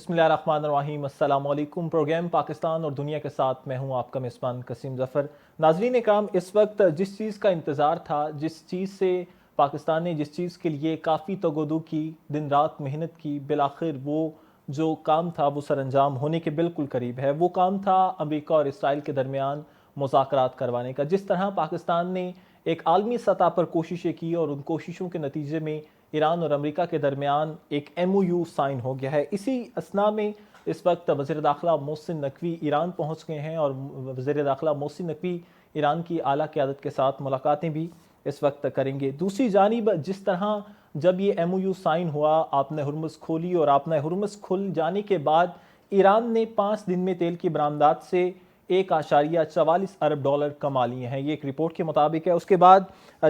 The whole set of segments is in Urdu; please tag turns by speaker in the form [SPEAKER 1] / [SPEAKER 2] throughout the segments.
[SPEAKER 1] بسم اللہ الرحمن الرحیم۔ السلام علیکم۔ پروگرام پاکستان اور دنیا کے ساتھ میں ہوں آپ کا میزبان قاسم ظفر۔ ناظرین اکرام، اس وقت جس چیز کا انتظار تھا، جس چیز سے پاکستان نے جس چیز کے لیے کافی تگودو کی، دن رات محنت کی، بالآخر وہ جو کام تھا وہ سر انجام ہونے کے بالکل قریب ہے۔ وہ کام تھا امریکہ اور اسرائیل کے درمیان مذاکرات کروانے کا۔ جس طرح پاکستان نے ایک عالمی سطح پر کوششیں کی اور ان کوششوں کے نتیجے میں ایران اور امریکہ کے درمیان ایک ایم او یو سائن ہو گیا ہے۔ اسی اسنا میں اس وقت وزیر داخلہ محسن نقوی ایران پہنچ گئے ہیں اور وزیر داخلہ محسن نقوی ایران کی اعلیٰ قیادت کے ساتھ ملاقاتیں بھی اس وقت کریں گے۔ دوسری جانب جس طرح جب یہ ایم او یو سائن ہوا، آپ نے ہرمز کھولی اور آپ نے ہرمز کھل جانے کے بعد ایران نے 5 دن میں تیل کی برآمدات سے 1.44 ارب ڈالر کما لیے ہیں، یہ ایک رپورٹ کے مطابق ہے۔ اس کے بعد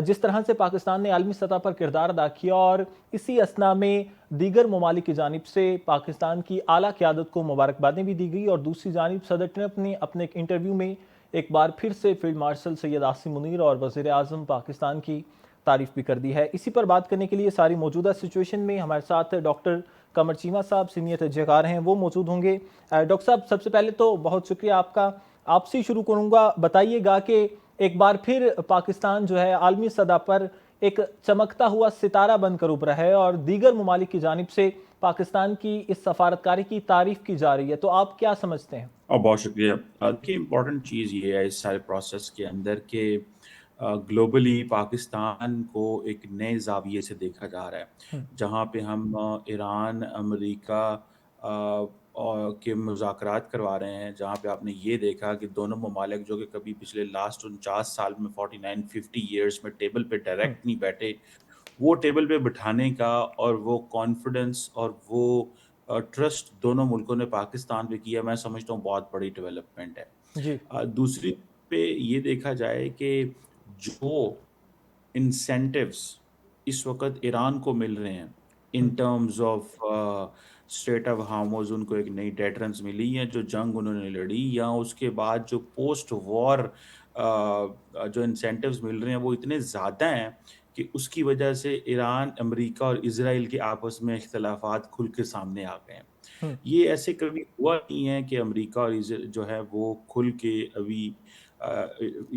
[SPEAKER 1] جس طرح سے پاکستان نے عالمی سطح پر کردار ادا کیا اور اسی اسنا میں دیگر ممالک کی جانب سے پاکستان کی اعلیٰ قیادت کو مبارکبادیں بھی دی گئی، اور دوسری جانب صدر ٹرمپ نے اپنے ایک انٹرویو میں ایک بار پھر سے فیلڈ مارشل سید عاصم منیر اور وزیر اعظم پاکستان کی تعریف بھی کر دی ہے۔ اسی پر بات کرنے کے لیے ساری موجودہ سچویشن میں ہمارے ساتھ ڈاکٹر قمر چیمہ صاحب سینئر تجزیہ کار ہیں، وہ موجود ہوں گے۔ ڈاکٹر صاحب، سب سے پہلے تو بہت شکریہ آپ کا، آپ سے شروع کروں گا۔ بتائیے گا کہ ایک بار پھر پاکستان جو ہے عالمی سطح پر ایک چمکتا ہوا ستارہ بن کر ابھرا ہے اور دیگر ممالک کی جانب سے پاکستان کی اس سفارتکاری کی تعریف کی جا رہی ہے، تو آپ کیا سمجھتے ہیں؟
[SPEAKER 2] بہت شکریہ۔ کہ امپورٹنٹ چیز یہ ہے اس سارے پروسیس کے اندر کہ گلوبلی پاکستان کو ایک نئے زاویے سے دیکھا جا رہا ہے، جہاں پہ ہم ایران، امریکہ کے مذاکرات کروا رہے ہیں، جہاں پہ آپ نے یہ دیکھا کہ دونوں ممالک جو کہ کبھی پچھلے لاسٹ 49 سال میں 49-50 ایئرس میں ٹیبل پہ ڈائریکٹ نہیں بیٹھے، وہ ٹیبل پہ بٹھانے کا اور وہ کانفیڈنس اور وہ ٹرسٹ دونوں ملکوں نے پاکستان پہ کیا، میں سمجھتا ہوں بہت بڑی ڈیولپمنٹ
[SPEAKER 1] جی
[SPEAKER 2] ہے۔ دوسری پہ یہ دیکھا جائے کہ جو انسینٹیوز اس وقت ایران کو مل رہے ہیں in terms of strait of Hormuz, ان کو ایک نئی ڈیٹرنس ملی ہے جو جنگ انہوں نے لڑی، یا اس کے بعد جو پوسٹ وار جو انسینٹیوز مل رہے ہیں وہ اتنے زیادہ ہیں کہ اس کی وجہ سے ایران، امریکہ اور اسرائیل کے آپس میں اختلافات کھل کے سامنے آ گئے ہیں۔ یہ ایسے کبھی ہوا نہیں ہے کہ امریکہ اور جو ہے وہ کھل کے ابھی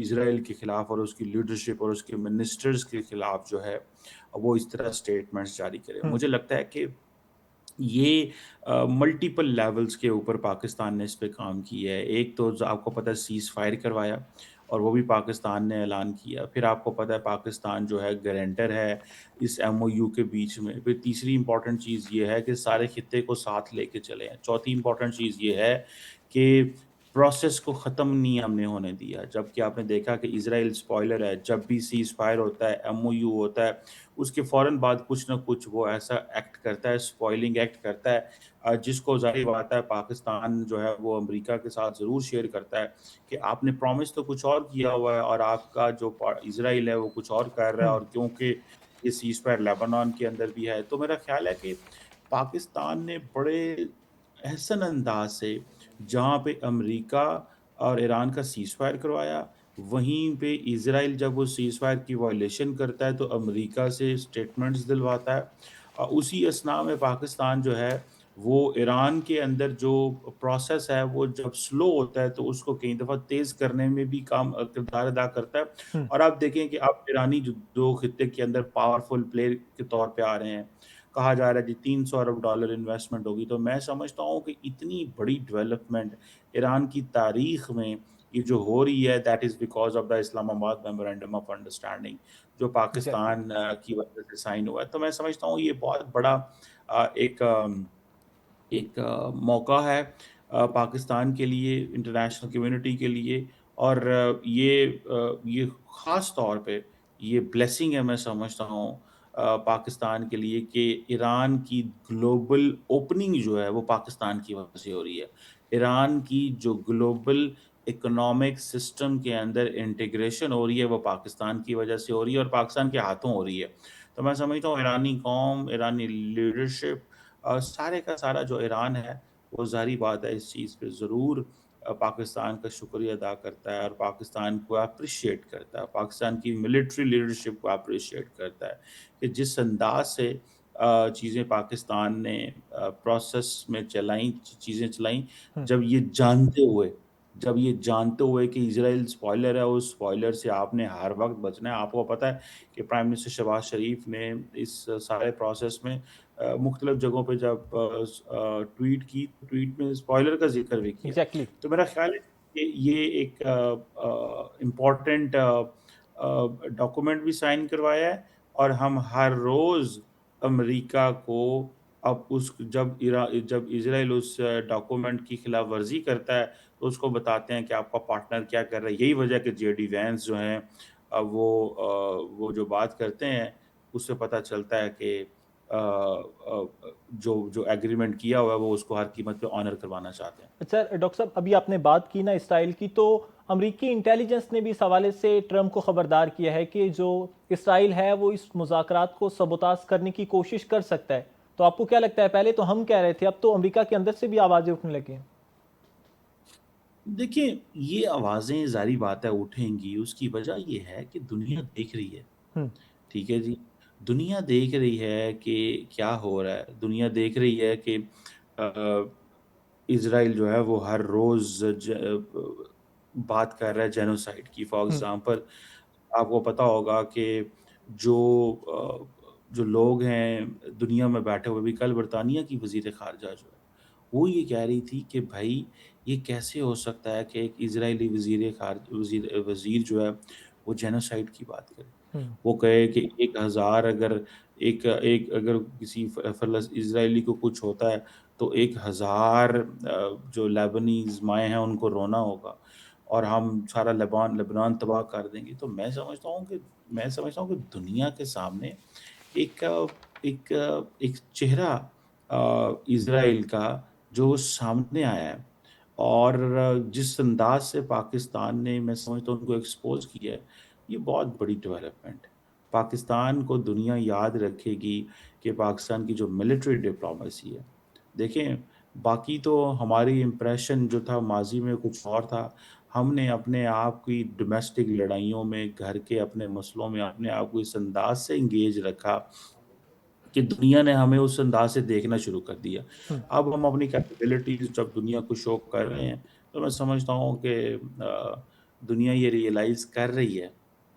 [SPEAKER 2] اسرائیل کے خلاف اور اس کی لیڈرشپ اور اس کے منسٹرز کے خلاف جو ہے وہ اس طرح سٹیٹمنٹس جاری کرے۔ مجھے لگتا ہے کہ یہ ملٹیپل لیولز کے اوپر پاکستان نے اس پہ کام کیا ہے۔ ایک تو آپ کو پتہ ہے سیز فائر کروایا اور وہ بھی پاکستان نے اعلان کیا، پھر آپ کو پتہ ہے پاکستان جو ہے گارنٹر ہے اس ایم او یو کے بیچ میں، پھر تیسری امپورٹنٹ چیز یہ ہے کہ سارے خطے کو ساتھ لے کے چلے ہیں، چوتھی امپورٹنٹ چیز یہ ہے کہ پروسیس کو ختم نہیں ہم نے ہونے دیا، جبکہ آپ نے دیکھا کہ اسرائیل سپوائلر ہے، جب بھی سیز فائر ہوتا ہے، ایم او یو ہوتا ہے، اس کے فوراً بعد کچھ نہ کچھ وہ ایسا ایکٹ کرتا ہے، سپوائلنگ ایکٹ کرتا ہے، جس کو ظاہر بات ہے پاکستان جو ہے وہ امریکہ کے ساتھ ضرور شیئر کرتا ہے کہ آپ نے پرومس تو کچھ اور کیا ہوا ہے اور آپ کا جو اسرائیل ہے وہ کچھ اور کر رہا ہے، اور کیونکہ یہ سیز فائر لیبنان کے اندر بھی ہے، تو میرا خیال ہے کہ پاکستان نے بڑے احسن انداز سے جہاں پہ امریکہ اور ایران کا سیز فائر کروایا، وہیں پہ اسرائیل جب وہ سیز فائر کی وائلیشن کرتا ہے تو امریکہ سے سٹیٹمنٹس دلواتا ہے، اور اسی اسنا میں پاکستان جو ہے وہ ایران کے اندر جو پروسیس ہے وہ جب سلو ہوتا ہے تو اس کو کئی دفعہ تیز کرنے میں بھی کردار ادا کرتا ہے۔ اور آپ دیکھیں کہ اب ایرانی جو دو خطے کے اندر پاورفل پلیئر کے طور پہ آ رہے ہیں، کہا جا رہا ہے جی 300 ارب ڈالر انویسٹمنٹ ہوگی، تو میں سمجھتا ہوں کہ اتنی بڑی ڈیولپمنٹ ایران کی تاریخ میں یہ جو ہو رہی ہے that is because of the Islamabad memorandum of understanding جو
[SPEAKER 1] ایگزیکٹلی۔
[SPEAKER 2] پاکستان کی وجہ سے سائن ہوا ہے، تو میں سمجھتا ہوں یہ بہت بڑا ایک ایک موقع ہے پاکستان کے لیے، انٹرنیشنل کمیونٹی کے لیے، اور یہ خاص طور پہ یہ بلیسنگ ہے میں سمجھتا ہوں پاکستان کے لیے کہ ایران کی گلوبل اوپننگ جو ہے وہ پاکستان کی وجہ سے ہو رہی ہے۔ ایران کی جو گلوبل اکنامک سسٹم کے اندر انٹیگریشن ہو رہی ہے وہ پاکستان کی وجہ سے ہو رہی ہے اور پاکستان کے ہاتھوں ہو رہی ہے، تو میں سمجھتا ہوں ایرانی قوم، ایرانی لیڈرشپ، سارے کا سارا جو ایران ہے وہ ظاہری بات ہے اس چیز پہ ضرور پاکستان کا شکریہ ادا کرتا ہے اور پاکستان کو اپریشیٹ کرتا ہے، پاکستان کی ملٹری لیڈرشپ کو اپریشیٹ کرتا ہے کہ جس انداز سے چیزیں پاکستان نے پروسیس میں چیزیں چلائیں،
[SPEAKER 1] ہوں،
[SPEAKER 2] جب یہ جانتے ہوئے کہ اسرائیل اسپوائلر ہے، اس اسپوائلر سے آپ نے ہر وقت بچنا ہے۔ آپ کو پتہ ہے کہ پرائم منسٹر شہباز شریف نے اس سارے پروسیس میں مختلف جگہوں پہ جب ٹویٹ کی، ٹویٹ میں اسپوائلر کا ذکر بھی کیا۔
[SPEAKER 1] ایگزیکٹلی۔
[SPEAKER 2] تو میرا خیال ہے کہ یہ ایک امپورٹنٹ ڈاکومنٹ بھی سائن کروایا ہے، اور ہم ہر روز امریکہ کو اب جب اسرائیل اس ڈاکومنٹ کی خلاف ورزی کرتا ہے تو اس کو بتاتے ہیں کہ آپ کا پارٹنر کیا کر رہا ہے۔ یہی وجہ کہ جے ڈی وینس جو ہیں وہ جو بات کرتے ہیں اس سے پتہ چلتا ہے کہ جو ایگریمنٹ کیا ہوا ہے وہ اس کو ہر قیمت پہ آنر کروانا چاہتے ہیں۔
[SPEAKER 1] اچھا ڈاکٹر صاحب، ابھی آپ نے بات کی نا اسرائیل کی، تو امریکی انٹیلیجنس نے بھی اس حوالے سے ٹرمپ کو خبردار کیا ہے کہ جو اسرائیل ہے وہ اس مذاکرات کو سبوتاژ کرنے کی کوشش کر سکتا ہے۔ تو آپ کو کیا لگتا ہے، پہلے تو ہم کہہ رہے تھے، اب تو امریکہ کے اندر سے بھی آوازیں اٹھنے لگی ہیں؟
[SPEAKER 2] دیکھیں، یہ آوازیں ظاہری بات ہے اٹھیں گی، اس کی وجہ یہ ہے کہ دنیا دیکھ رہی ہے۔
[SPEAKER 1] ہوں،
[SPEAKER 2] ٹھیک ہے جی، دنیا دیکھ رہی ہے کہ کیا ہو رہا ہے، دنیا دیکھ رہی ہے کہ اسرائیل جو ہے وہ ہر روز بات کر رہا ہے جینوسائیڈ کی۔ فار
[SPEAKER 1] ہوں،
[SPEAKER 2] ایگزامپل، آپ کو پتا ہوگا کہ جو جو لوگ ہیں دنیا میں بیٹھے ہوئے بھی، کل برطانیہ کی وزیر خارجہ جو ہے وہ یہ کہہ رہی تھی کہ بھائی یہ کیسے ہو سکتا ہے کہ ایک اسرائیلی وزیر جو ہے وہ جینوسائیڈ کی بات کرے،
[SPEAKER 1] ہوں،
[SPEAKER 2] وہ کہے کہ 1000 اگر کسی اسرائیلی کو کچھ ہوتا ہے تو 1000 جو لیبنیز مائیں ہیں ان کو رونا ہوگا، اور ہم سارا لبنان تباہ کر دیں گے۔ تو میں سمجھتا ہوں کہ دنیا کے سامنے ایک ایک چہرہ اسرائیل کا جو سامنے آیا ہے، اور جس انداز سے پاکستان نے، میں سمجھتا ہوں، ان کو ایکسپوز کیا ہے، یہ بہت بڑی ڈیولپمنٹ ہے۔ پاکستان کو دنیا یاد رکھے گی کہ پاکستان کی جو ملٹری ڈپلومیسی ہے، دیکھیں باقی تو ہماری امپریشن جو تھا ماضی میں کچھ اور تھا۔ ہم نے اپنے آپ کی ڈومیسٹک لڑائیوں میں، گھر کے اپنے مسئلوں میں اپنے آپ کو اس انداز سے انگیج رکھا کہ دنیا نے ہمیں اس انداز سے دیکھنا شروع کر دیا۔
[SPEAKER 1] ہوں۔
[SPEAKER 2] اب ہم اپنی کیپیبلٹیز جب دنیا کو شو کر رہے ہیں تو میں سمجھتا ہوں کہ دنیا یہ ریئلائز کر رہی ہے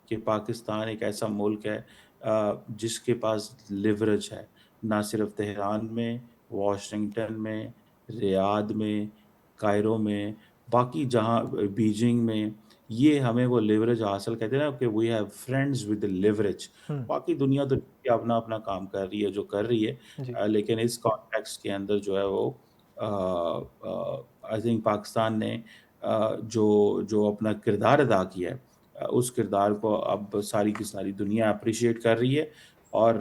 [SPEAKER 2] کہ پاکستان ایک ایسا ملک ہے جس کے پاس لیوریج ہے، نہ صرف تہران میں، واشنگٹن میں، ریاض میں، کائرو میں، باقی جہاں بیجنگ میں، یہ ہمیں وہ لیوریج حاصل کہتے ہیں نا کہ we have friends with leverage.
[SPEAKER 1] ہوں،
[SPEAKER 2] باقی دنیا تو اپنا اپنا کام کر رہی ہے جو کر رہی ہے،
[SPEAKER 1] جی۔
[SPEAKER 2] لیکن اس کانٹیکس کے اندر جو ہے وہ آئی تھنک پاکستان نے جو اپنا کردار ادا کیا ہے، اس کردار کو اب ساری کی ساری دنیا اپریشیٹ کر رہی ہے، اور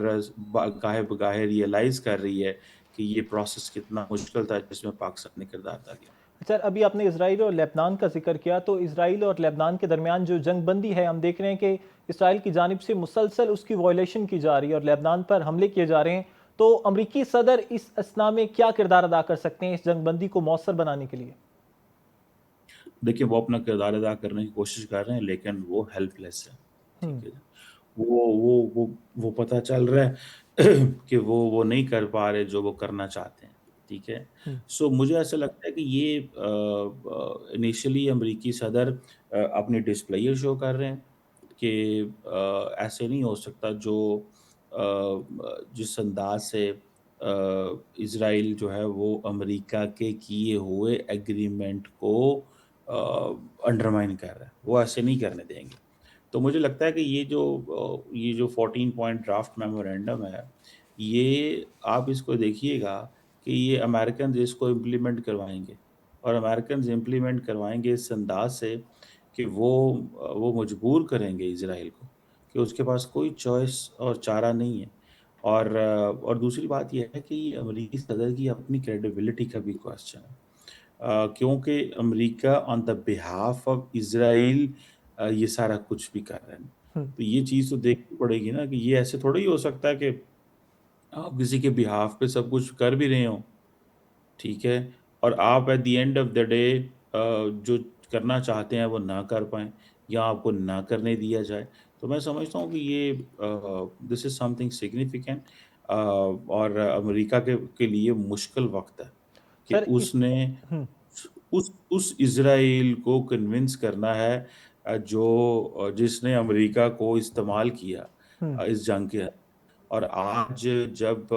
[SPEAKER 2] گاہے بگاہے ریئلائز کر رہی ہے کہ یہ پروسیس کتنا مشکل تھا جس میں پاکستان نے کردار ادا کیا۔
[SPEAKER 1] اچھا، ابھی آپ نے اسرائیل اور لبنان کا ذکر کیا، تو اسرائیل اور لبنان کے درمیان جو جنگ بندی ہے، ہم دیکھ رہے ہیں کہ اسرائیل کی جانب سے مسلسل اس کی وائلیشن کی جا رہی ہے اور لبنان پر حملے کیے جا رہے ہیں۔ تو امریکی صدر اس اثنا میں کیا کردار ادا کر سکتے ہیں اس جنگ بندی کو مؤثر بنانے کے لیے؟
[SPEAKER 2] دیکھیں، وہ اپنا کردار ادا کرنے کی کوشش کر رہے ہیں لیکن وہ ہیلپ لیس ہے۔
[SPEAKER 1] ہوں،
[SPEAKER 2] ٹھیک ہے جی، وہ پتہ چل رہا ہے کہ وہ نہیں کر پا رہے جو وہ کرنا چاہتے ہیں۔ ٹھیک ہے،
[SPEAKER 1] ہوں،
[SPEAKER 2] سو مجھے ایسا لگتا ہے کہ یہ انیشلی امریکی صدر اپنی ڈسپلیئر شو کر رہے ہیں کہ ایسے نہیں ہو سکتا جو جس انداز سے اسرائیل جو ہے وہ امریکہ کے کیے ہوئے ایگریمنٹ کو انڈرمائن کر رہا ہے، وہ ایسے نہیں کرنے دیں گے۔ تو مجھے لگتا ہے کہ یہ جو 14 پوائنٹ ڈرافٹ میمورینڈم ہے، یہ آپ اس کو دیکھیے گا کہ یہ امریکنز اس کو امپلیمنٹ کروائیں گے، اور امریکنز امپلیمنٹ کروائیں گے اس انداز سے کہ وہ مجبور کریں گے اسرائیل کو کہ اس کے پاس کوئی چوائس اور چارہ نہیں ہے۔ اور دوسری بات یہ ہے کہ یہ امریکی صدر کی اپنی کریڈیبلٹی کا بھی کوشچن ہے، کیونکہ امریکہ آن دا بہاف آف اسرائیل یہ سارا کچھ بھی کر رہے ہیں۔
[SPEAKER 1] ہوں،
[SPEAKER 2] تو یہ چیز تو دیکھنی پڑے گی نا کہ یہ ایسے تھوڑا ہی ہو سکتا ہے کہ آپ کسی کے بہاف پہ سب کچھ کر بھی رہے ہوں، ٹھیک ہے، اور آپ at the end of the day جو کرنا چاہتے ہیں وہ نہ کر پائیں، یا آپ کو نہ کرنے دیا جائے۔ تو میں سمجھتا ہوں کہ یہ دس از سم تھنگ سگنیفیکینٹ، اور امریکہ کے لیے مشکل وقت ہے کہ
[SPEAKER 1] سر
[SPEAKER 2] اس نے
[SPEAKER 1] ہم،
[SPEAKER 2] اس اسرائیل کو کنونس کرنا ہے جس نے امریکہ کو استعمال کیا
[SPEAKER 1] ہم،
[SPEAKER 2] اس جنگ کے، اور آج جب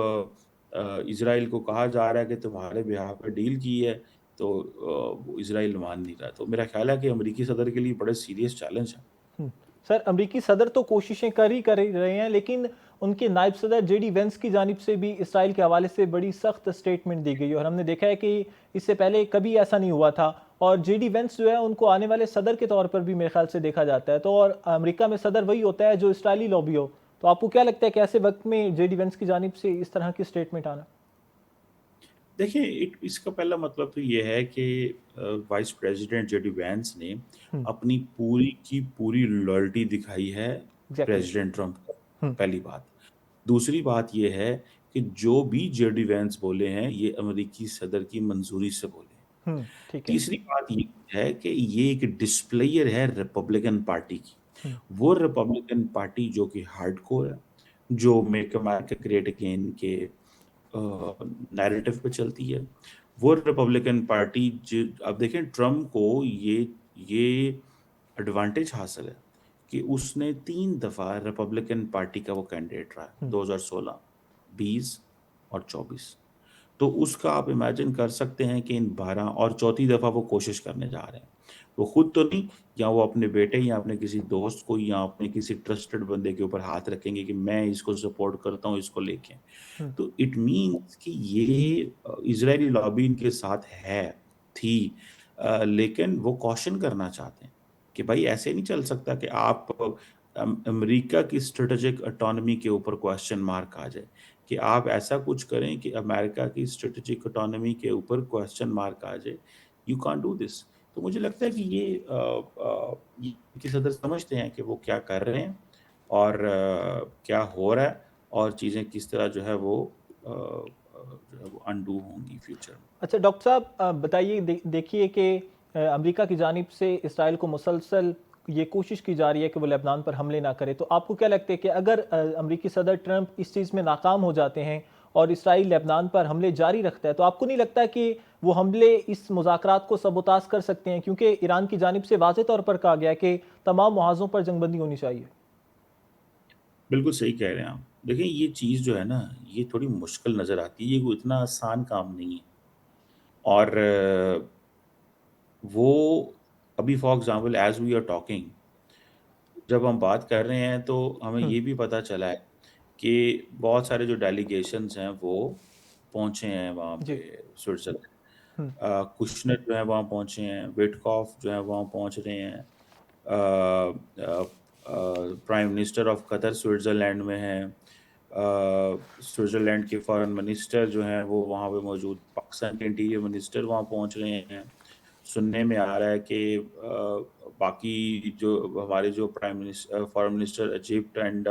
[SPEAKER 2] اسرائیل کو کہا جا رہا ہے کہ تمہارے بیہاف پہ ڈیل کی ہے تو وہ اسرائیل مان نہیں رہا، تو میرا خیال ہے کہ امریکی صدر کے لیے بڑے سیریس چیلنج ہے۔
[SPEAKER 1] ہم۔ سر امریکی صدر تو کوششیں کر ہی رہے ہیں، لیکن ان کے نائب صدر جے ڈی وینس کی جانب سے بھی اسرائیل کے حوالے سے بڑی سخت سٹیٹمنٹ دی گئی، اور ہم نے دیکھا ہے کہ اس سے پہلے کبھی ایسا نہیں ہوا تھا، اور جے ڈی وینس جو ہے ان کو آنے والے صدر کے طور پر بھی میرے خیال سے دیکھا جاتا ہے، تو اور امریکہ میں صدر وہی ہوتا ہے جو اسرائیلی لابی ہو، تو آپ کو کیا لگتا ہے کہ ایسے وقت میں جے ڈی وینس کی جانب سے اس طرح کی سٹیٹمنٹ آنا؟
[SPEAKER 2] دیکھیں، اس کا پہلا مطلب تو یہ ہے کہ vice president J D Vance نے
[SPEAKER 1] ہم،
[SPEAKER 2] اپنی پوری کی پوری لائلٹی دکھائی ہے
[SPEAKER 1] ایگزیکٹلی۔
[SPEAKER 2] پریزیڈنٹ ٹرمپ کو،
[SPEAKER 1] ہم،
[SPEAKER 2] پہلی بات۔ دوسری بات یہ ہے کہ جو بھی جے ڈی وینس بولے ہیں یہ امریکی صدر کی منظوری سے بولے ہیں۔
[SPEAKER 1] ہم، ٹھیک ہے۔
[SPEAKER 2] تیسری بات یہ ہے کہ یہ ایک ڈسپلیئر ہے ریپبلکن پارٹی کی،
[SPEAKER 1] ہم،
[SPEAKER 2] وہ ریپبلکن پارٹی جو کہ ہارڈ کور ہے، جو میک امیرکا گریٹ اگین کے نیریٹو پہ چلتی ہے، وہ ریپبلکن پارٹی اب دیکھیں ٹرمپ کو یہ ایڈوانٹیج حاصل ہے کہ اس نے 3 دفعہ ریپبلکن پارٹی کا وہ کینڈیڈیٹ رہا،
[SPEAKER 1] ہم،
[SPEAKER 2] 2016، 20 اور 24۔ تو اس کا آپ امیجن کر سکتے ہیں کہ ان 12 اور چوتھی دفعہ وہ کوشش کرنے جا رہے ہیں، وہ خود تو نہیں، یا وہ اپنے بیٹے یا اپنے کسی دوست کو یا اپنے کسی ٹرسٹڈ بندے کے اوپر ہاتھ رکھیں گے کہ میں اس کو سپورٹ کرتا ہوں، اس کو لے کے۔
[SPEAKER 1] ہم،
[SPEAKER 2] تو اٹ مینس کہ یہ اسرائیلی لابی ان کے ساتھ تھی، لیکن وہ کوشن کرنا چاہتے ہیں کہ بھائی ایسے نہیں چل سکتا کہ آپ امریکہ کی اسٹریٹجک اٹانومی کے اوپر کوشچن مارک آ جائے، کہ آپ ایسا کچھ کریں کہ امریکہ کی اسٹریٹجک اٹانومی کے اوپر کوشچن مارک آ جائے۔ یو کان ڈو دس۔ تو مجھے لگتا ہے کہ یہ کہ صدر سمجھتے ہیں کہ وہ کیا کر رہے ہیں اور کیا ہو رہا ہے، اور چیزیں کس طرح جو ہے وہ انڈو ہوں گی فیوچر میں۔
[SPEAKER 1] اچھا ڈاکٹر صاحب بتائیے، دیکھیے کہ امریکہ کی جانب سے اسرائیل کو مسلسل یہ کوشش کی جا رہی ہے کہ وہ لبنان پر حملے نہ کرے، تو آپ کو کیا لگتا ہے کہ اگر امریکی صدر ٹرمپ اس چیز میں ناکام ہو جاتے ہیں اور اسرائیل لبنان پر حملے جاری رکھتا ہے، تو آپ کو نہیں لگتا کہ وہ حملے اس مذاکرات کو سبوتاژ کر سکتے ہیں، کیونکہ ایران کی جانب سے واضح طور پر کہا گیا ہے کہ تمام محاذوں پر جنگ بندی ہونی چاہیے؟
[SPEAKER 2] بالکل صحیح کہہ رہے ہیں آپ۔ دیکھیں یہ چیز جو ہے نا، یہ تھوڑی مشکل نظر آتی ہے، یہ کوئی اتنا آسان کام نہیں ہے، اور وہ ابھی for example as we are talking, جب ہم بات کر رہے ہیں تو ہمیں
[SPEAKER 1] ہم،
[SPEAKER 2] یہ بھی پتہ چلا ہے کہ بہت سارے جو ڈیلیگیشنز ہیں وہ پہنچے ہیں وہاں
[SPEAKER 1] جی۔
[SPEAKER 2] پہ سوئٹزرلینڈ،
[SPEAKER 1] ہم،
[SPEAKER 2] کشنر جو ہے وہاں پہنچے ہیں، وٹکاف جو ہے وہاں پہنچ رہے ہیں، prime minister of Qatar Switzerland میں ہیں، سوئٹزرلینڈ کے فارن منسٹر جو ہیں وہ وہاں پہ موجود، پاکستان کے انٹیریئر منسٹر وہاں پہنچ رہے ہیں۔ سننے میں آ رہا ہے کہ باقی جو ہمارے جو prime minister foreign minister Egypt and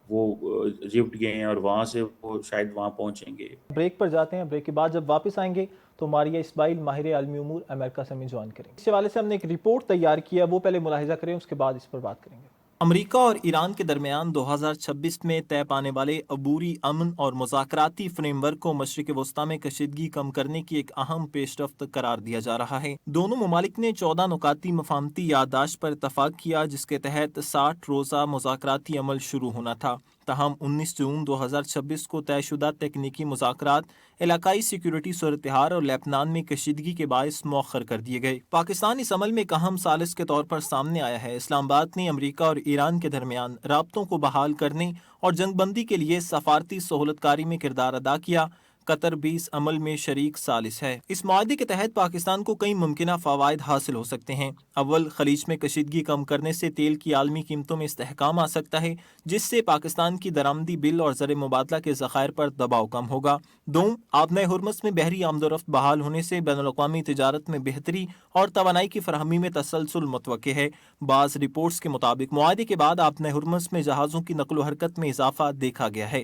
[SPEAKER 2] وہ ایجپٹ گئے ہیں، اور وہاں سے وہ شاید وہاں پہنچیں گے۔
[SPEAKER 1] بریک پر جاتے ہیں، بریک کے بعد جب واپس آئیں گے تو ماریا اسماعیل ماہر عالمی امور امریکہ سے ہمیں جوائن کریں گے۔ اس حوالے سے ہم نے ایک رپورٹ تیار کیا، وہ پہلے ملاحظہ کریں، اس کے بعد اس پر بات کریں گے۔ امریکہ اور ایران کے درمیان 2026 میں طے پانے والے عبوری امن اور مذاکراتی فریم ورک کو مشرق وسطیٰ میں کشیدگی کم کرنے کی ایک اہم پیش رفت قرار دیا جا رہا ہے۔ دونوں ممالک نے 14 نکاتی مفاہمتی یادداشت پر اتفاق کیا، جس کے تحت 60 روزہ مذاکراتی عمل شروع ہونا تھا۔ تاہم 19 جون 2026 کو طے شدہ تکنیکی مذاکرات علاقائی سیکیورٹی صورتحال اور لیبنان میں کشیدگی کے باعث مؤخر کر دیے گئے۔ پاکستان اس عمل میں ایک اہم ثالث کے طور پر سامنے آیا ہے۔ اسلام آباد نے امریکہ اور ایران کے درمیان رابطوں کو بحال کرنے اور جنگ بندی کے لیے سفارتی سہولت کاری میں کردار ادا کیا۔ قطر بھی اس عمل میں شریک ثالث ہے۔ اس معاہدے کے تحت پاکستان کو کئی ممکنہ فوائد حاصل ہو سکتے ہیں۔ اول، خلیج میں کشیدگی کم کرنے سے تیل کی عالمی قیمتوں میں استحکام آ سکتا ہے، جس سے پاکستان کی درآمدی بل اور زر مبادلہ کے ذخائر پر دباؤ کم ہوگا۔ دوم، آبنۂ ہرمز میں بحری آمد و رفت بحال ہونے سے بین الاقوامی تجارت میں بہتری اور توانائی کی فراہمی میں تسلسل متوقع ہے۔ بعض رپورٹس کے مطابق معاہدے کے بعد آبنۂ ہرمز میں جہازوں کی نقل و حرکت میں اضافہ دیکھا گیا ہے۔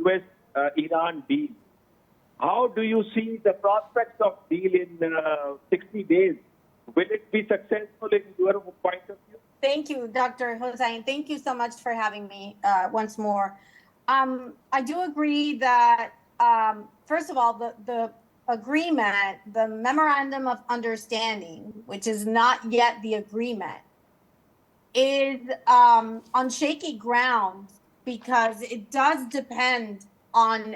[SPEAKER 3] US-Iran deal. How do you see the prospects of deal in 60 days? Will it be successful in your point of view?
[SPEAKER 4] Thank you, Dr. Hossain. Thank you so much for having me once more. I do agree that, first of all, the agreement, the memorandum of understanding, which is not yet the agreement, is on shaky ground because it does depend on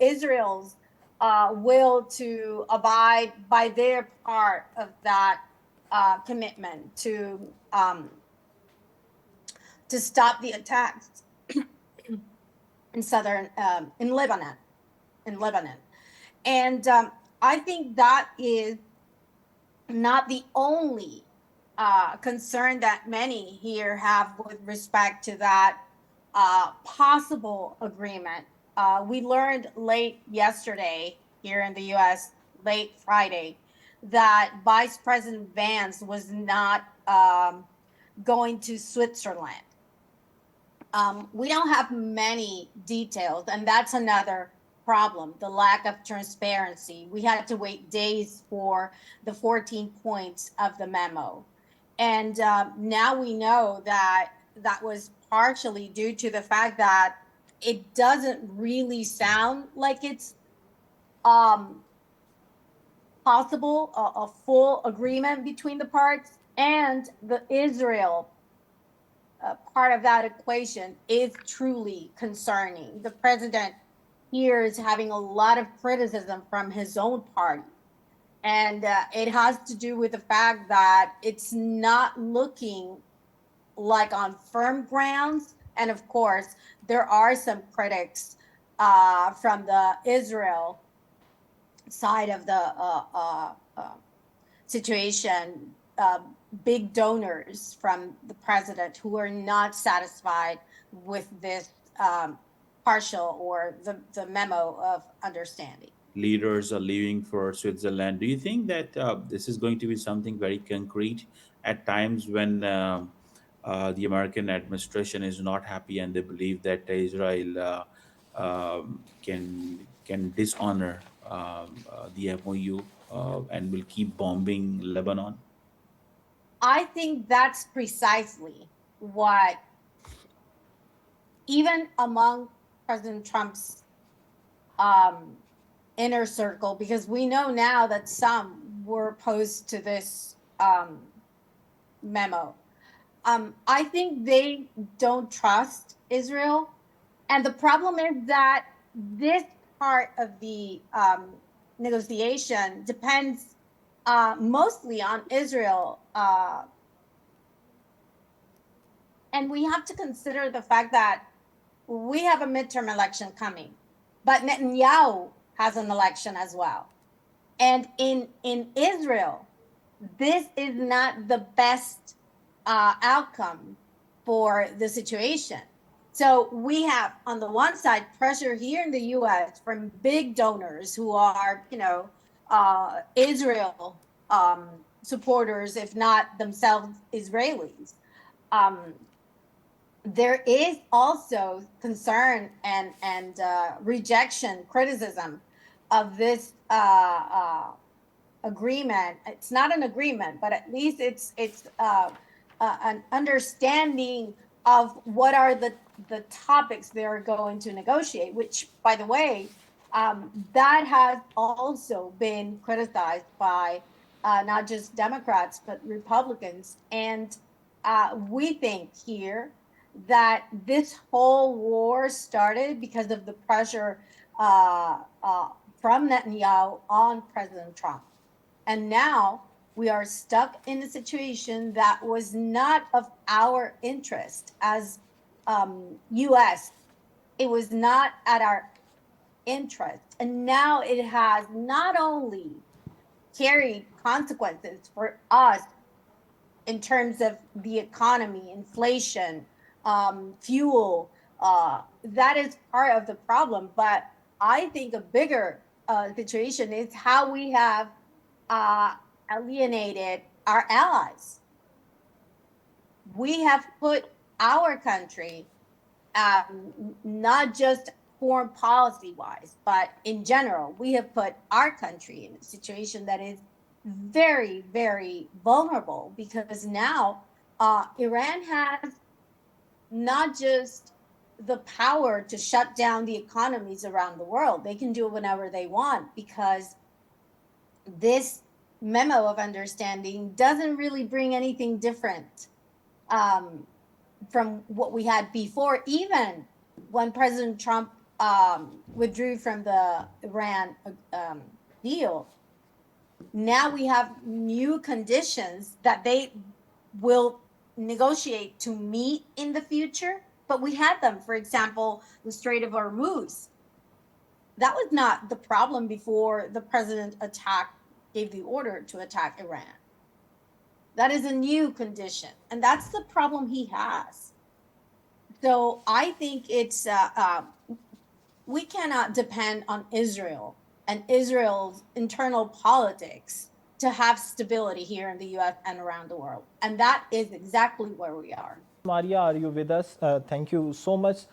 [SPEAKER 4] Israel's will to abide by their part of that commitment to stop the attacks in Lebanon. And I think that is not the only concern that many here have with respect to that possible agreement. We learned late yesterday here in the US, late Friday, that Vice President Vance was not going to Switzerland. We don't have many details, and that's another problem, the lack of transparency. We had to wait days for the 14 points of the memo. And now we know that that was partially due to the fact that it doesn't really sound like it's possible, a full agreement between the parts, and the Israel part of that equation is truly concerning. The president here is having a lot of criticism from his own party. And it has to do with the fact that it's not looking like on firm grounds. And of course, there are some critics from the Israel side of the situation, big donors from the president who are not satisfied with this partial or the memo of understanding.
[SPEAKER 2] Leaders are leaving for Switzerland. Do you think that this is going to be something very concrete at times when the American administration is not happy and they believe that Israel can dishonor the MOU and will keep bombing Lebanon?
[SPEAKER 4] I think that's precisely what, even among President Trump's inner circle, because we know now that some were opposed to this memo. I think they don't trust Israel. And the problem is that this part of the negotiation depends mostly on Israel. And we have to consider the fact that we have a midterm election coming, but Netanyahu has an election as well. And in Israel, this is not the best outcome for the situation. So we have, on the one side, pressure here in the U.S. from big donors who are, Israel supporters, if not themselves Israelis. There is also concern and rejection, criticism of this agreement. It's not an agreement, but at least it's an understanding of what are the topics they're going to negotiate, which, by the way, that has also been criticized by not just Democrats, but Republicans. And we think here that this whole war started because of the pressure from Netanyahu on President Trump. And now we are stuck in a situation that was not of our interest as U.S. It was not at our interest. And now it has not only carried consequences for us in terms of the economy, inflation, fuel, that is part of the problem. But I think a bigger situation is how we have alienated our allies. We have put our country, not just foreign policy wise, but in general, we have put our country in a situation that is very, very vulnerable, because now Iran has not just the power to shut down the economies around the world. They can do it whenever they want, because this memo of understanding doesn't really bring anything different from what we had before. Even when President Trump withdrew from the Iran deal, now we have new conditions that they will negotiate to meet in the future. But we had them, for example, the Strait of Hormuz. That was not the problem before the president gave the order to attack Iran. That is a new condition, and that's the problem he has. So I think it's we cannot depend on Israel and Israel's internal politics to have stability here in the US and around the world. And that is exactly where we are.
[SPEAKER 1] Maria, are you with us? Thank you so much.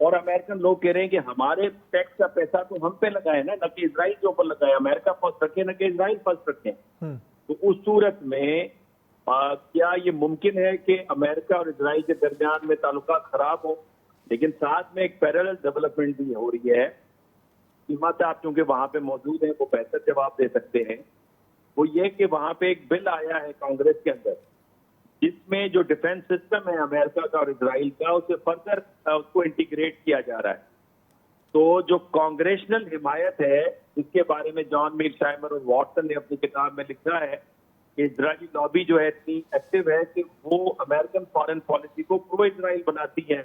[SPEAKER 3] اور امریکن لوگ کہہ رہے ہیں کہ ہمارے ٹیکس کا پیسہ تو ہم پہ لگائے نا، نہ کہ اسرائیل کے اوپر لگائے، امریکہ فرسٹ رکھے نہ کہ اسرائیل فرسٹ رکھے. تو اس صورت میں کیا یہ ممکن ہے کہ امریکہ اور اسرائیل کے درمیان میں تعلقات خراب ہوں؟ لیکن ساتھ میں ایک پیرالل ڈیولپمنٹ بھی ہو رہی ہے. سیما صاحب چونکہ وہاں پہ موجود ہیں وہ بہتر جواب دے سکتے ہیں. وہ یہ کہ وہاں پہ ایک بل آیا ہے کانگریس کے اندر جس میں جو ڈیفنس سسٹم ہے امریکہ کا اور اسرائیل کا اسے فردر اس کو انٹیگریٹ کیا جا رہا ہے. تو جو کانگریشنل حمایت ہے جس کے بارے میں جان میلشائمر اور واٹسن نے اپنی کتاب میں لکھا ہے کہ اسرائیلی لابی جو ہے اتنی ایکٹیو ہے کہ وہ امریکن فارن پالیسی کو پرو اسرائیل بناتی ہے،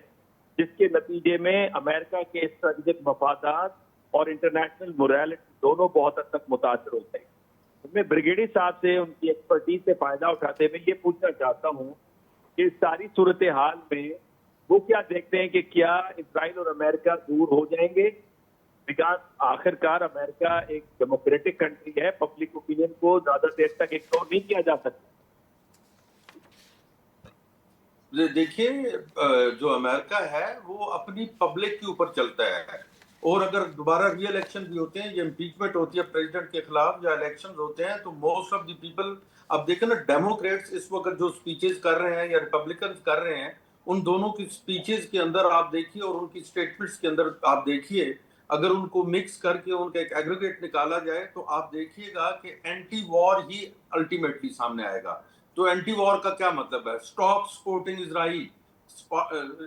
[SPEAKER 3] جس کے نتیجے میں امریکہ کے اسٹریٹجک مفادات اور انٹرنیشنل موریلٹی دونوں بہت حد تک متاثر ہوتے ہیں. میں بریگیڈی صاحب سے ان کی ایکسپرٹیز سے فائدہ اٹھاتے ہوئے یہ پوچھنا چاہتا ہوں کہ اس ساری صورتحال میں وہ کیا دیکھتے ہیں کہ کیا اسرائیل اور امریکہ دور ہو جائیں گے؟ بیکاز آخر کار امریکہ ایک ڈیموکریٹک کنٹری ہے، پبلک اوپینین کو زیادہ دیر تک اگنور نہیں کیا جا سکتا.
[SPEAKER 5] دیکھیے جو امریکہ ہے وہ اپنی پبلک کے اوپر چلتا ہے، اور اگر دوبارہ ری الیکشن بھی ہوتے ہیں یا امپیچمنٹ ہوتی ہے پریزیڈنٹ کے خلاف یا الیکشن ہوتے ہیں تو موسٹ آف دی پیپل، اب دیکھیں نا ڈیموکریٹس اس وقت جو سپیچز کر رہے ہیں یا ریپبلکنز کر رہے ہیں، ان دونوں کی سپیچز کے اندر آپ دیکھیے اور ان کی سٹیٹمنٹس کے اندر آپ دیکھیے، اگر ان کو مکس کر کے ان کا ایک ایگریگیٹ نکالا جائے تو آپ دیکھیے گا کہ اینٹی وار ہی الٹیمیٹلی سامنے آئے گا. تو اینٹی وار کا کیا مطلب ہے؟ اسٹاپ سپورٹنگ اسرائیل.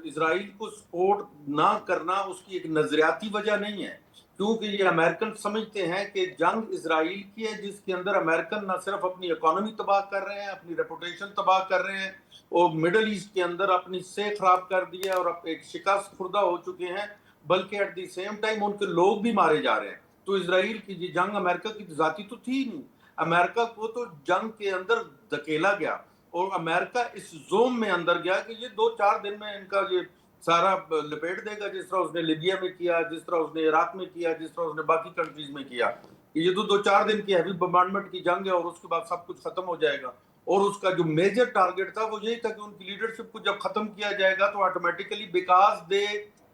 [SPEAKER 5] اسرائیل کو سپورٹ نہ کرنا اس کی ایک نظریاتی وجہ نہیں ہے، کیونکہ یہ امریکن سمجھتے ہیں کہ جنگ اسرائیل کی ہے جس کے اندر امریکن نہ صرف اپنی اکانومی تباہ کر رہے ہیں، اپنی ریپوٹیشن تباہ کر رہے ہیں، اور مڈل ایسٹ کے اندر اپنی سے خراب کر دی ہے اور ایک شکست خوردہ ہو چکے ہیں، بلکہ ایٹ دی سیم ٹائم ان کے لوگ بھی مارے جا رہے ہیں. تو اسرائیل کی یہ جنگ امریکہ کی ذاتی تو تھی نہیں، امریکہ کو تو جنگ کے اندر دھکیلا گیا اور امریکہ اس زوم میں اندر گیا کہ یہ 2-4 دن میں ان کا یہ سارا لپیٹ دے گا، جس طرح اس نے لیبیا میں کیا، جس طرح اس نے عراق میں کیا، جس طرح اس نے باقی کنٹریز میں کیا. یہ تو 2-4 دن کی ہیوی بمبارڈمنٹ کی جنگ ہے اور اس کے بعد سب کچھ ختم ہو جائے گا. اور اس کا جو میجر ٹارگٹ تھا وہ یہی تھا کہ ان کی لیڈرشپ کو جب ختم کیا جائے گا تو automatically because they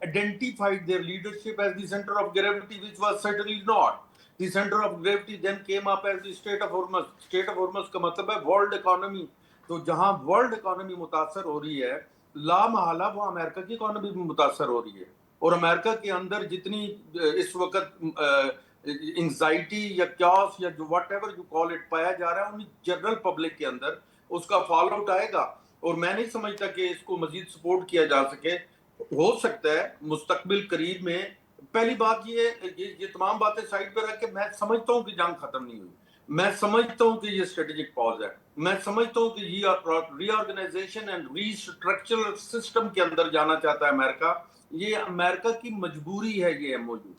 [SPEAKER 5] identified their leadership as the center of gravity, which was certainly not. The center of gravity then came up as the Strait of Hormuz. Strait of Hormuz کا مطلب ہے world economy. تو جہاں ورلڈ اکانومی متاثر ہو رہی ہے لا محالہ وہ امریکہ کی اکانومی بھی متاثر ہو رہی ہے. اور امریکہ کے اندر جتنی اس وقت انگزائٹی یا کیوس یا جو what ever you call it پایا جا رہا ہے ان جنرل پبلک کے اندر اس کا فال آؤٹ آئے گا. اور میں نہیں سمجھتا کہ اس کو مزید سپورٹ کیا جا سکے. ہو سکتا ہے مستقبل قریب میں. پہلی بات یہ تمام باتیں سائڈ پہ رکھ کے میں سمجھتا ہوں کہ جنگ ختم نہیں ہوئی، میں سمجھتا ہوں کہ یہ اسٹریٹجک پاز ہے، میں سمجھتا ہوں کہ یہ reorganization and restructural system کے اندر جانا چاہتا ہے امریکہ. یہ امریکہ کی مجبوری ہے یہ ایم او یو.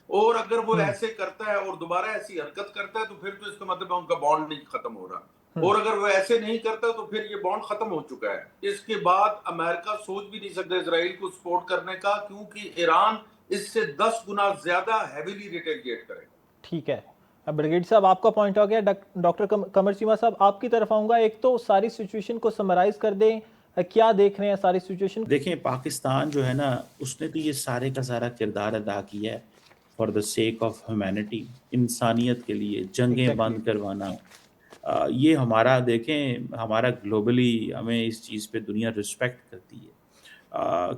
[SPEAKER 5] اور اگر وہ ایسے کرتا ہے اور دوبارہ ایسی حرکت کرتا ہے تو پھر تو اس کا مطلب ہے ان کا بانڈ نہیں ختم ہو رہا. اور اگر وہ ایسے نہیں کرتا تو پھر یہ بانڈ ختم ہو چکا ہے. اس کے بعد امریکہ سوچ بھی نہیں سکتا اسرائیل کو سپورٹ کرنے کا، کیونکہ ایران اس سے 10 گنا زیادہ ہیویلی ریٹیلیٹ کرے.
[SPEAKER 1] ٹھیک ہے، اب بریگیڈ صاحب آپ کا پوائنٹ ہو گیا. ڈاکٹر قمر چیمہ صاحب آپ کی طرف آؤں گا. ایک تو ساری سچویشن کو سمرائز کر دیں، کیا دیکھ رہے ہیں ساری سچویشن؟
[SPEAKER 2] دیکھیں پاکستان جو ہے نا اس نے تو یہ سارے کا سارا کردار ادا کیا ہے for the sake of humanity, انسانیت کے لیے جنگیں بند کروانا. یہ ہمارا دیکھیں ہمارا گلوبلی ہمیں اس چیز پہ دنیا رسپیکٹ کرتی ہے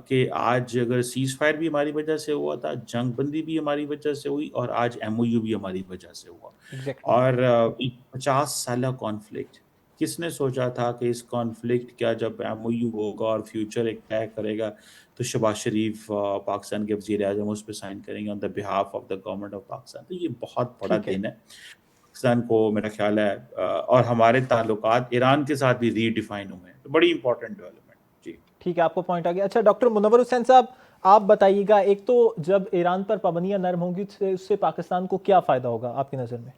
[SPEAKER 2] کہ آج اگر سیز فائر بھی ہماری وجہ سے ہوا تھا، جنگ بندی بھی ہماری وجہ سے ہوئی، اور آج ایم او یو بھی ہماری وجہ سے ہوا. اور 50 سالہ کانفلکٹ، کس نے سوچا تھا کہ اس کانفلکٹ کیا جب ایم او یو ہوگا اور فیوچر ایک طے کرے گا تو شہباز شریف پاکستان کے وزیر اعظم اس پہ سائن کریں گے on the behalf of the government of Pakistan. تو یہ بہت بڑا دن ہے پاکستان کو، میرا خیال ہے. اور ہمارے تعلقات ایران کے ساتھ بھی ری ڈیفائن ہوئے ہیں، تو بڑی امپورٹنٹ ڈیولپمنٹ. جی
[SPEAKER 1] ٹھیک ہے، آپ کو پوائنٹ آ گیا. اچھا ڈاکٹر منور حسین صاحب آپ بتائیے گا، ایک تو جب ایران پر پابندیاں نرم ہوں گی اس سے پاکستان کو کیا فائدہ ہوگا آپ کی نظر میں؟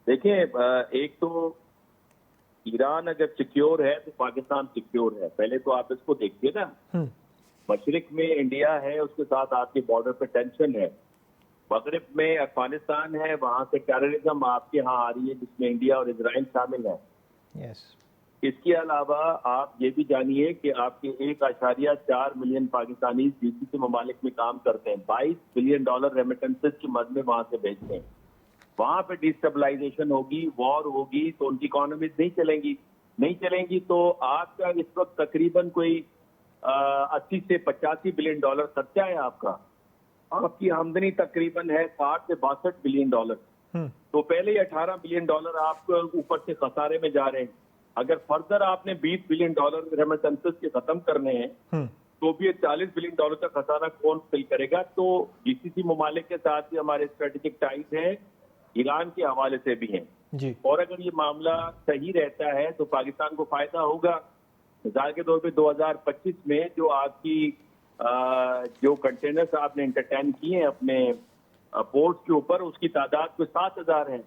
[SPEAKER 3] دیکھیں ایک تو ایران اگر سیکیور ہے تو پاکستان سیکیور ہے. پہلے تو آپ اس کو دیکھیے نا، مشرق میں انڈیا ہے، اس کے ساتھ آپ کے بارڈر پہ ٹینشن ہے. مغرب میں افغانستان ہے، وہاں سے ٹیررزم آپ کے ہاں آ رہی ہے جس میں انڈیا اور اسرائیل شامل ہے. اس کے علاوہ آپ یہ بھی جانیے کہ آپ کے 1.4 ملین پاکستانی جی سی سی ممالک میں کام کرتے ہیں, $22 بلین ریمیٹنسز کی مد میں وہاں سے بھیجتے ہیں. وہاں پہ ڈیسٹیبلائزیشن ہوگی, وار ہوگی, تو ان کی اکانومیز نہیں چلیں گی تو آپ کا اس وقت تقریباً کوئی 80 سے 85 بلین ڈالر خرچہ ہے آپ کا. آپ کی آمدنی تقریباً ہے 60 سے 62 بلین ڈالر. تو پہلے ہی 18 بلین ڈالر آپ اوپر سے خسارے میں جا رہے ہیں. اگر فردر آپ نے 20 بلین ڈالر ریمیٹنسز کے ختم کرنے ہیں تو بھی 40 بلین ڈالر کا خسارہ کون فل کرے گا؟ تو جی سی سی ممالک کے ساتھ بھی ہمارے اسٹریٹجک ٹائز ہیں, ایران کے حوالے سے بھی ہیں
[SPEAKER 1] جی
[SPEAKER 3] اور اگر یہ معاملہ صحیح رہتا ہے تو پاکستان کو فائدہ ہوگا. مثال کے طور پہ 2025 میں جو آپ کی جو کنٹینرز آپ نے انٹرٹین کیے ہیں اپنے پورٹس کے اوپر, اس کی تعداد کوئی 7,000 ہے.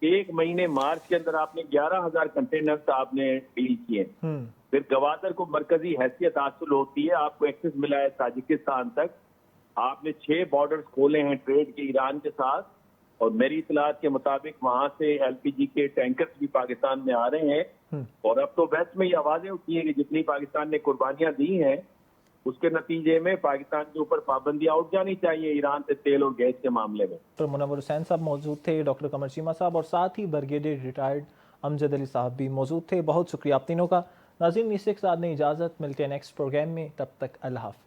[SPEAKER 3] ایک مہینے مارچ کے اندر آپ نے 11,000 کنٹینرز آپ نے ڈیل کیے. پھر گوادر کو مرکزی حیثیت حاصل ہوتی ہے, آپ کو ایکسس ملا ہے تاجکستان تک. آپ نے 6 بارڈرز کھولے ہیں ٹریڈ کے ایران کے ساتھ, اور میری اطلاعات کے مطابق وہاں سے ایل پی جی کے ٹینکرز بھی پاکستان میں آ رہے ہیں. اور اب تو ویسٹ میں یہ آوازیں اٹھی ہیں کہ جتنی پاکستان نے قربانیاں دی ہیں اس کے نتیجے میں پاکستان کے اوپر پابندیاں اٹھ جانی چاہیے ایران سے تیل اور گیس کے معاملے میں.
[SPEAKER 1] ڈاکٹر منور حسین صاحب موجود تھے, ڈاکٹر قمر چیمہ صاحب اور ساتھ ہی بریگیڈیئر ریٹائرڈ امجد علی صاحب بھی موجود تھے. بہت شکریہ آپ تینوں کا. ناظرین اس کے ساتھ نے اجازت, ملتے ہیں نیکسٹ پروگرام میں, تب تک اللہ حافظ.